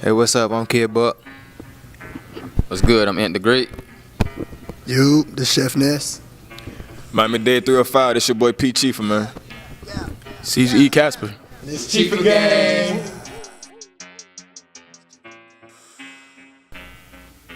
Hey, what's up? I'm Kid Buck. What's good? I'm Ant the Great. You, the Chef Ness. Miami Day 305, this your boy P. Chiefah, man. CGE Casper. This Chiefah Gang.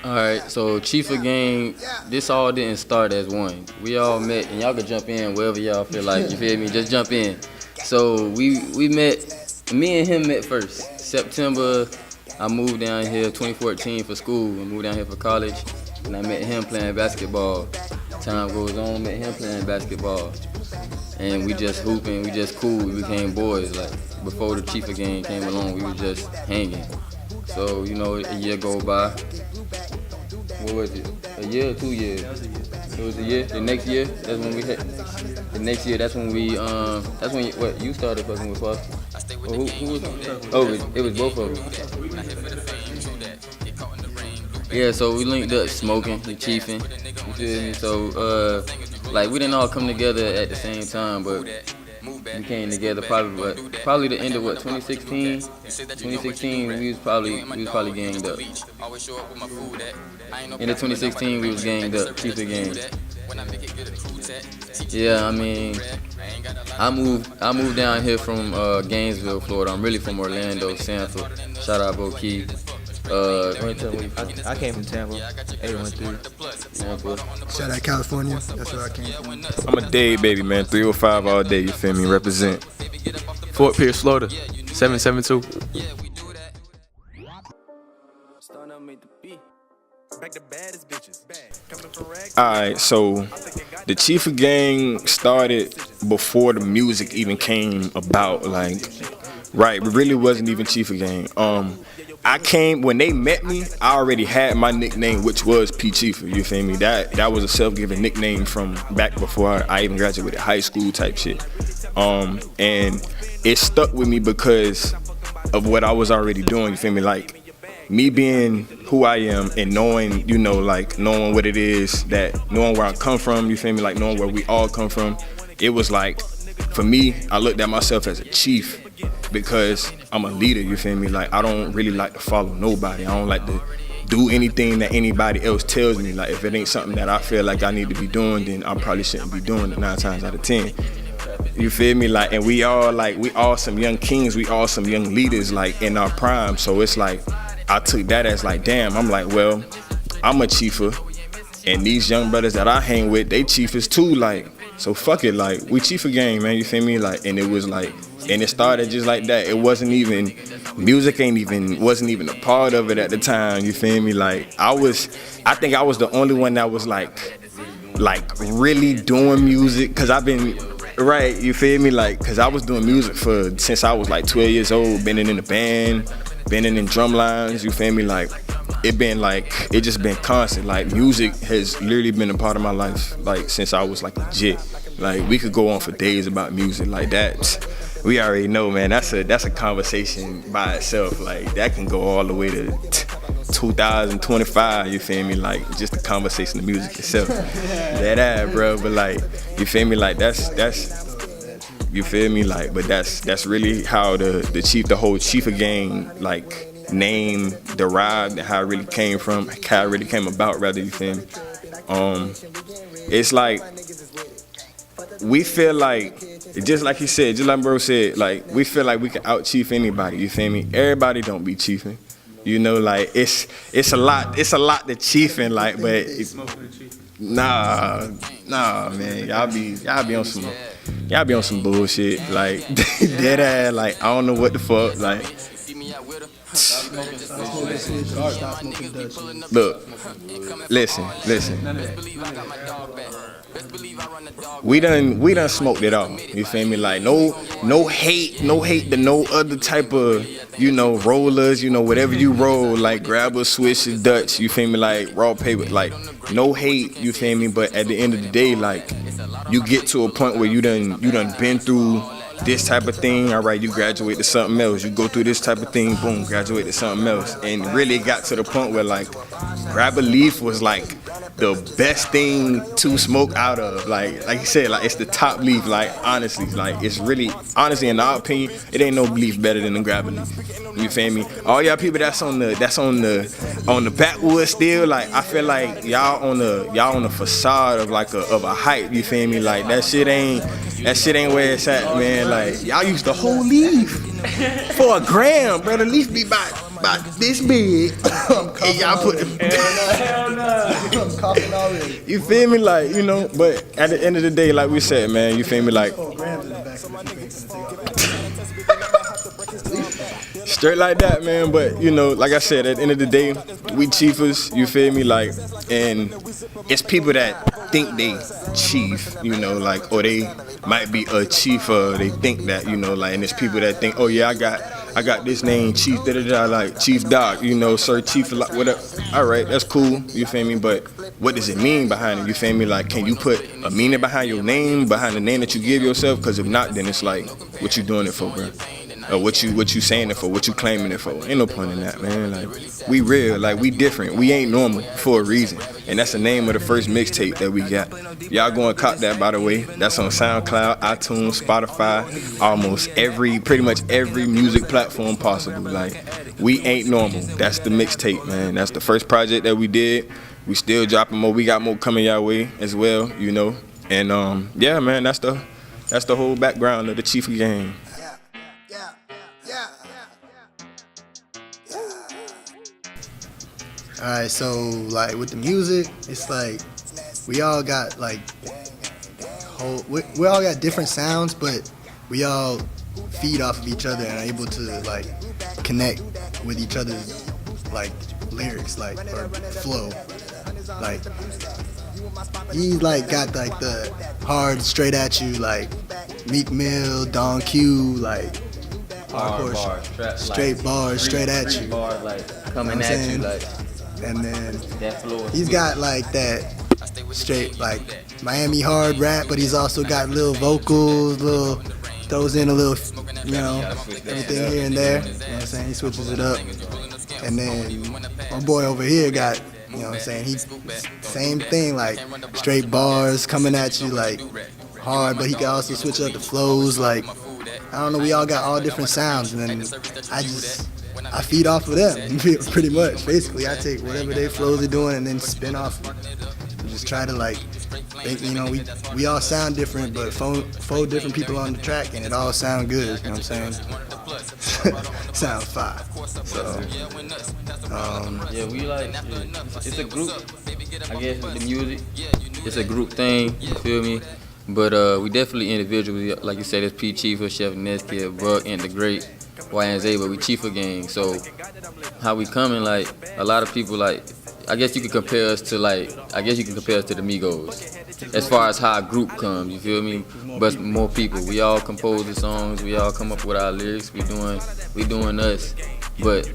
Alright, so Chiefah Gang, this all didn't start as one. We all met, and y'all can jump in wherever y'all feel like, you feel me? Just jump in. So we met, me and him met first. September, I moved down here 2014 for school. I moved down here for college, and I met him playing basketball. Time goes on, met him playing basketball. And we just hooping, we just cool, we became boys. Like, before the Chiefah Gang came along, we were just hanging. So, you know, a year go by. What was it? A year or 2 years? It was a year. The next year, that's when we hit. The next year, that's when we, that's when, you started fucking with us? Or who was it? Oh, it was both of them. Yeah, so we linked up smoking, the chiefing, you feel me? So, like, we didn't all come together at the same time, but we came together probably the end of 2016. 2016 we was probably ganged up. In the 2016 we was ganged up, Chiefah Gang. Yeah, I mean, I moved down here from Gainesville, Florida. I'm really from Orlando, Sanford. Shout out Bo Key. I came from Tampa, 813. Shout out California. That's where I came from. I'm a Dade baby, man. 305 all day, you feel me? Represent. Fort Pierce, Florida, 772. Alright, so the Chiefah Gang started before the music even came about. Like, right, it really wasn't even Chiefah Gang. I came, when they met me, I already had my nickname, which was P. Chiefah, you feel me? That was a self-given nickname from back before I even graduated high school type shit. And it stuck with me because of what I was already doing, you feel me? Like, me being who I am and knowing, you know, like, knowing what it is, knowing where I come from, you feel me? Like, knowing where we all come from, it was like, for me, I looked at myself as a chief because I'm a leader, you feel me? Like, I don't really like to follow nobody. I don't like to do anything that anybody else tells me. Like, if it ain't something that I feel like I need to be doing, then I probably shouldn't be doing it 9 times out of 10. You feel me? Like, and we all some young kings, we all some young leaders, like, in our prime. So it's like, I took that as like, damn, I'm like, well, I'm a chiefah, and these young brothers that I hang with, they chiefers too, like, so fuck it, like, we Chiefah Gang, man, you feel me? Like, and it was like, and it started just like that. It wasn't even, music wasn't even a part of it at the time, you feel me? Like, I think I was the only one that was like really doing music, cause I've been, right, you feel me? Like, cause I was doing music since I was like 12 years old, been in the band, been in drum lines, you feel me? Like, it just been constant. Like, music has literally been a part of my life, like, since I was like legit. Like, we could go on for days about music like that. We already know, man, that's a conversation by itself. Like, that can go all the way to 2025, you feel me? Like, just the conversation of music itself. That, bro, but like, you feel me? Like, that's you feel me? Like, but that's really how the whole Chiefah Gang, like, name derived, and how it really came from, how it really came about, rather, you feel me? It's like, we feel like, just like he said, just like bro said, like, we feel like we can out-chief anybody, you feel me? Everybody don't be chiefing. You know, like, it's a lot to chiefing, like, but nah, man, y'all be on some bullshit, like, dead ass, like, I don't know what the fuck, like. Look, listen. We done smoked it all. You feel me? Like, no hate to no other type of, you know, rollers, you know, whatever you roll, like grabber, switch, Dutch, you feel me? Like raw paper, like no hate, you feel me? But at the end of the day, like, you get to a point where you done been through this type of thing, all right, you graduate to something else. You go through this type of thing, boom, graduate to something else. And really got to the point where, like, Grab a Leaf was like the best thing to smoke out of. Like you said, like it's the top leaf. Like honestly, like it's really honestly in our opinion, it ain't no leaf better than the grabber leaf. You feel me? All y'all people that's on the backwood still, like I feel like y'all on the facade of like a hype. You feel me? Like that shit ain't where it's at, man. Like y'all use the whole leaf for $1 bro. The leaf be about this big. And y'all put it. I'm coughing already. You feel me? Like, you know, but at the end of the day, like we said, man, you feel me? Like, straight like that, man. But, you know, like I said, at the end of the day, we chiefers, you feel me? Like, and it's people that think they chief, you know, like, or they might be a chiefer. They think that, you know, like, and there's people that think, oh, yeah, I got this name, Chief, like Chief Doc, you know, Sir Chief, whatever. All right, that's cool, you feel me? But what does it mean behind it? You feel me? Like, can you put a meaning behind your name, behind the name that you give yourself? Because if not, then it's like, what you doing it for, bro? Or what you saying it for? What you claiming it for? Ain't no point in that, man. Like, we real, like we different. We ain't normal for a reason, and that's the name of the first mixtape that we got. Y'all go and cop that, by the way. That's on SoundCloud, iTunes, Spotify, pretty much every music platform possible. Like, we ain't normal. That's the mixtape, man. That's the first project that we did. We still dropping more. We got more coming y'all way as well, you know. And yeah, man, that's the whole background of the Chiefah Gang. Alright, so like with the music, it's like we all got like we all got different sounds, but we all feed off of each other and are able to like connect with each other's like lyrics, like or flow. Like he like got like the hard straight at you like Meek Mill, Don Q, like hardcore straight bars straight at you. Bars like coming at you like. And then that floor he's got like that straight like Miami hard rap, but he's also got little vocals, throws in a little, you know, everything here and there. You know what I'm saying? He switches it up. And then my boy over here got, you know what I'm saying, he same thing, like straight bars coming at you like hard, but he can also switch up the flows. Like, I don't know, we all got all different sounds, and then I feed off of them, pretty much. Basically, I take whatever they flows are doing and then spin off it. And just try to like, think, you know, we all sound different, but four different people on the track, and it all sound good. You know what I'm saying? Sounds fire. So, yeah, we like it's a group. I guess with the music, it's a group thing. You feel me? But we definitely individuals. Like you said, it's P Chiefah, Chef Neskid, Buck, and the Great. YNZ, but we Chiefah Gang. So how we coming, like a lot of people, like I guess you could compare us to the Migos as far as how a group comes, you feel me? But more people. We all compose the songs, we all come up with our lyrics, we doing us, but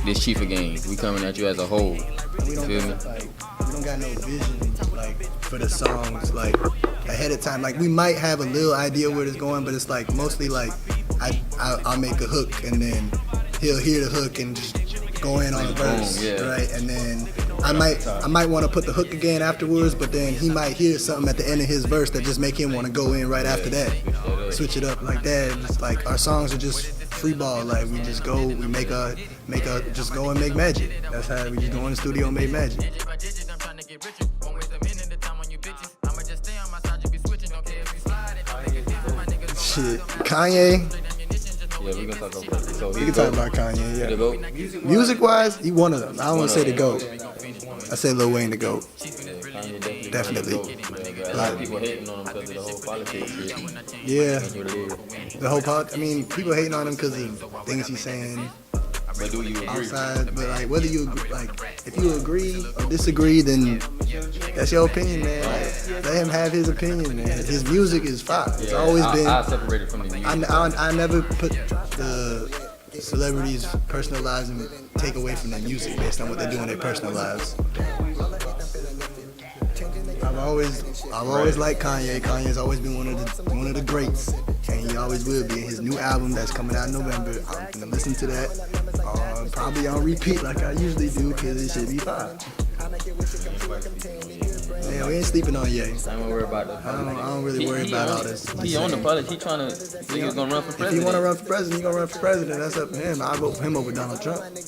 this Chiefah Gang, we coming at you as a whole. You feel me? We don't got no vision like for the songs like ahead of time. Like we might have a little idea where it's going, but it's like mostly like I'll make a hook and then he'll hear the hook and just go in on a verse, right? And then I might want to put the hook again afterwards, but then he might hear something at the end of his verse that just make him want to go in right after that. Switch it up like that. It's like our songs are just free ball. Like we just go, we just go and make magic. That's how we just go in the studio and make magic. Shit, Kanye. Yeah, we can talk about that. So We can talk about Kanye, yeah. The GOAT? Music-wise, he one of them. I don't want to say the GOAT. I say Lil Wayne the GOAT. Kanye Definitely. A lot of people hating on him because of the whole politics shit. Yeah. That's what it is. The whole people hating on him because of things he's saying But do you agree? outside. But like, whether you agree, like, if you agree or disagree, then that's your opinion, man. Like, let him have his opinion, man. His music is fire. It's always been. I separate it from the music. I never put the celebrities' personal lives and take away from their music based on what they do in their personal lives. I've always liked Kanye. Kanye's always been one of the greats, and he always will be. His new album that's coming out in November, I'm gonna listen to that. Probably on repeat like I usually do, because it should be fire. Yeah, we ain't sleeping on Ye. I ain't gonna worry about that. I don't really worry about all this. He on the politics. He trying to. He was gonna run for president. If he want to run for president, he gonna run for president. That's up to him. I'll vote for him over Donald Trump. He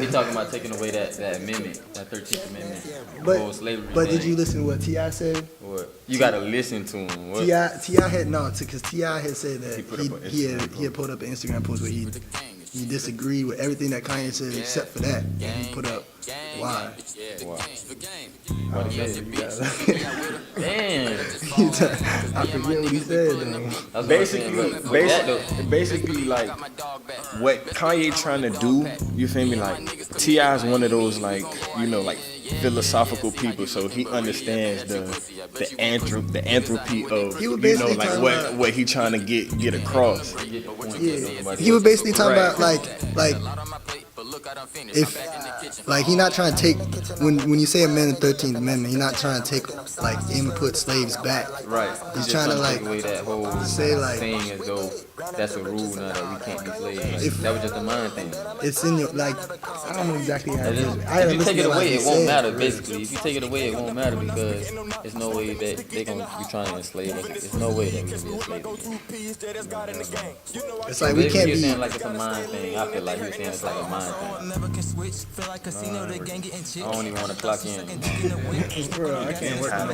talking about taking away that amendment, that 13th Amendment, But, slavery. but did you listen to what T.I. said? What? You gotta listen to him. What? T.I. had no, because T.I. had said that he had put up an Instagram post where he disagreed with everything that Kanye said except for that. And he put up why. What he said? Damn. I forget what he said though. Basically, like what Kanye trying to do. You feel me? Like T.I. is one of those like like philosophical people, so he understands the entropy of like what he trying to get across. Yeah, he was basically talking about like if like he not trying to take when you say amend the 13th Amendment, he's not trying to take like input slaves back. Right. He's trying to like take away that whole say like thing as though that's a rule now that we can't be slaves. That was just a mind thing. It's in your like I don't know exactly how it is. If you take it away, it won't matter. Basically, if you take it away, it won't matter because there's no way that they're gonna be trying to enslave us. There's no way that we can be enslaved again. It's like we can't be saying like it's a mind thing. I feel like you're saying it's like a mind thing. I don't even want to clock in. Bro, I can't work on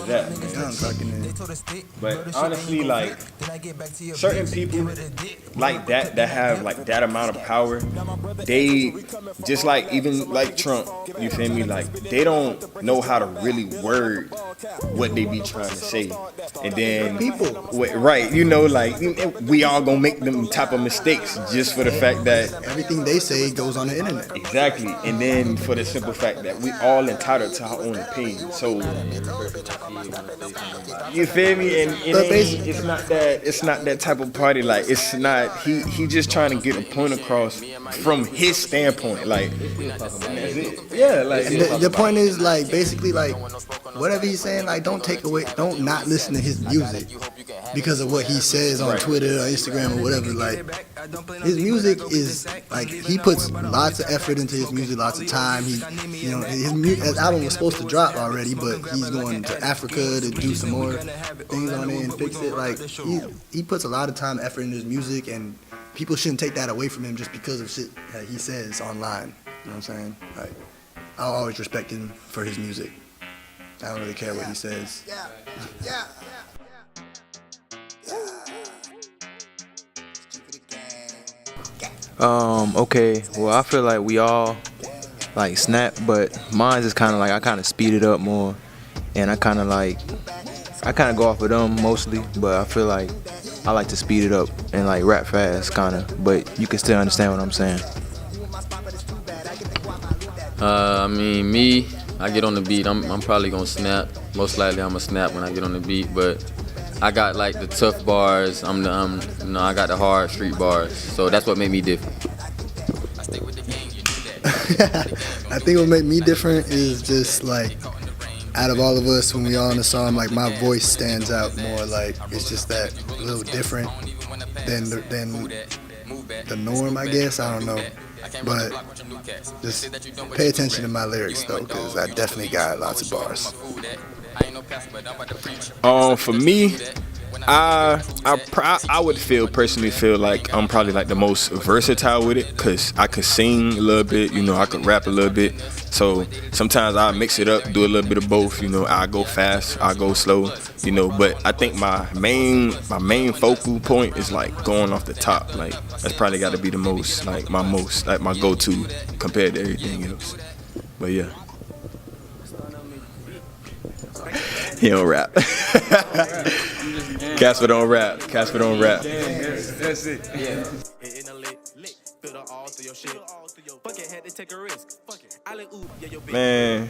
that. I'm talking to But honestly, like certain people like that have like that amount of power, they just like even like Trump, you feel me? Like they don't know how to really word what they be trying to say, and then people, right? Like we all gonna make them type of mistakes just for the fact that everything they say goes on the internet. Exactly, and then for the simple fact that we all entitled to our own opinion. So you feel me? And it's not that type of party. Like it's not. He just trying to get a point across from his standpoint. Like yeah, like the point is like basically like whatever he's saying. Like don't not listen to his music because of what he says on Twitter or Instagram or whatever. Like his music is like he puts lots of effort into his music, lots of time. His album was supposed to drop already, but he's going to Africa to do some more things on it and fix it. Like he puts a lot of time, effort into his music, and people shouldn't take that away from him just because of shit that he says online. You know what I'm saying? Like I'll always respect him for his music. I don't really care what he says. Okay, well I feel like we all like snap, but mine's is kind of like I kind of speed it up more, and I kind of go off of them mostly, but I feel like I like to speed it up and like rap fast kind of, but you can still understand what I'm saying. I mean, me, I get on the beat, I'm probably gonna snap. Most likely I'm gonna snap when I get on the beat, but I got like the tough bars. I got the hard street bars. So that's what made me different. I think what made me different is just like out of all of us when we all in the song, like my voice stands out more. Like it's just that a little different than the norm, I guess. I don't know. But just pay attention to my lyrics though, because I definitely got lots of bars. For me, I would personally feel like I'm probably like the most versatile with it, because I could sing a little bit, I could rap a little bit. So sometimes I mix it up, do a little bit of both, I go fast, I go slow, but I think my main focal point is like going off the top. Like that's probably got to be the most, like my go-to compared to everything else. But yeah. He don't rap. Casper don't rap. That's it. Yeah. Man.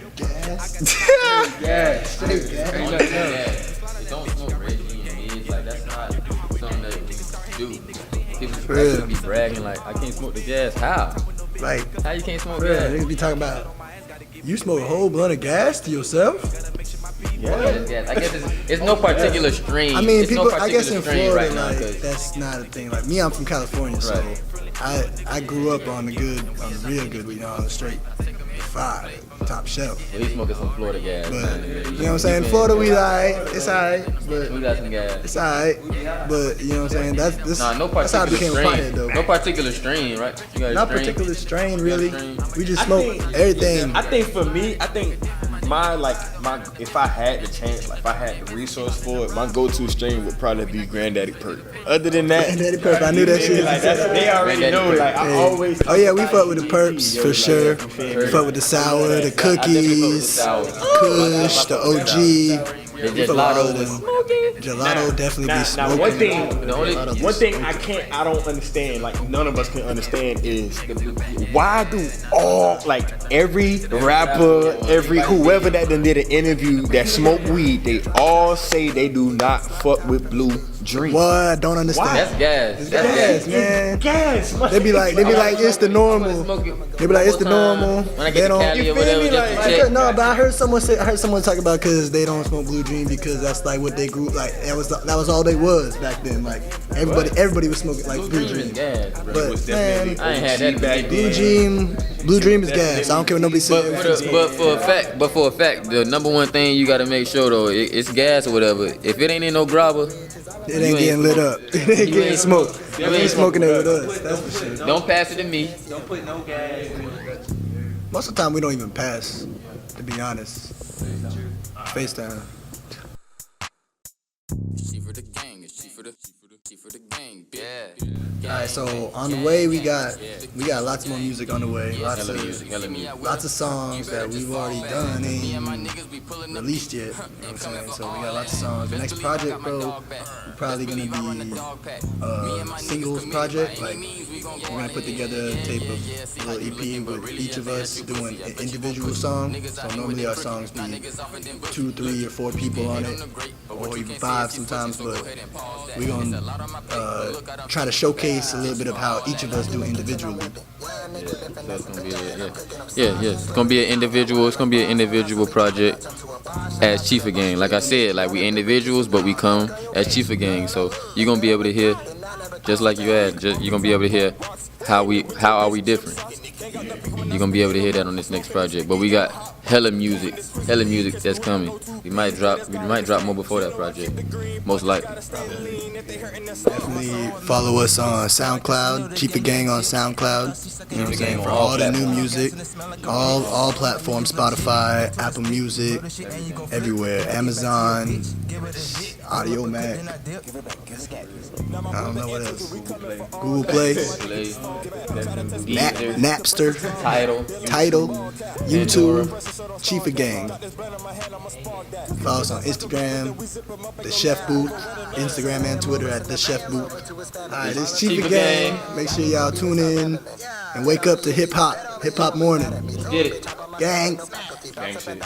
Gas. Don't smoke Reggie and Mids. Like that's not something that we do. People be bragging like I can't smoke the gas. How? Like How you can't smoke yeah, gas? niggas be talking about you smoke a whole blunt of gas to yourself. Yeah. I guess it's no particular strain. I mean, it's people. no I guess in strain Florida, right now, like that's not a thing. Like me, I'm from California, so Right. I grew up on the real good weed, on the straight 5. top shelf. Well, he's smoking some Florida gas. But you know what I'm saying? Florida, we alright. It's alright, but We got some gas. it's alright. But you know what I'm saying? That's No that's how I became a strain. pothead though. No particular strain, right? You got a Not strain? particular strain really. strain. We just smoke everything. I think for me, if I had the chance, like if I had the resource for it, my go-to strain would probably be Granddaddy Perk. Other than that, Granddaddy Perp, I knew that shit. like they already know. Like I always. Oh yeah, we fuck with the perps for sure. We fuck with the sour, the cookies, Kush, the OG. The We fuck with all of gelato. them. Gelato definitely be Now smoking. one thing I don't understand, like none of us can understand is why do every rapper, whoever that done did an interview that smoke weed, they all say they do not fuck with Blue Dream. What? I don't understand. That's gas. Gas, man. Gas, They be like, it's the normal. They be like, it's the normal. When I They get to don't. Cali or you feel whatever, me? just to Like, check. No, but I heard someone talk about because they don't smoke Blue Dream because that's like what they grew like. That was all they was back then. Like everybody was smoking like Blue Dream is Dream. gas, bro. But man, I ain't had that back Blue Dream is gas. I don't care what nobody says. But for a fact, the number one thing you gotta make sure though, it's gas or whatever. If it ain't in no grabber, It ain't getting lit up. It ain't getting smoked. You ain't smoking it with us. That's for sure. don't pass it to me. Don't put no gas. Most of the time we don't even pass. To be honest. FaceTime. Chiefah the gang, Chiefah the gang, yeah. Alright, so on the way we got lots more music on the way. Lots of songs that we've already done ain't even released yet. You know what I'm saying? So we got lots of songs. The next project, bro, probably gonna be singles project. Like we're gonna put together a tape of a little EP with each of us doing an individual song. So normally our songs be 2, 3, or 4 people on it, or even 5 sometimes. But we're gonna try to showcase a little bit of how each of us do individually. That's gonna be it. Yeah. It's gonna be an individual. It's gonna be an individual project as Chiefah Gang. Like I said, like we individuals, but we come as Chiefah Gang. So you're gonna be able to hear, just like you had. You're gonna be able to hear how are we different. You're gonna be able to hear that on this next project. But we got hella music that's coming. We might drop more before that project, most likely. Definitely follow us on SoundCloud, Chiefah Gang on SoundCloud. You know what I'm saying? For all the new music, all platforms, Spotify, Apple Music, everywhere, Amazon, Audio Mac. I don't know what else. Google Play, Napster, Tidal, YouTube, Chiefah Gang. Follow us on Instagram, The Chef Booth, Instagram and Twitter at The Chef Booth. Alright, it's Chiefah Gang. Make sure y'all tune in and wake up to hip-hop morning. Get it. Gang. Gang shit.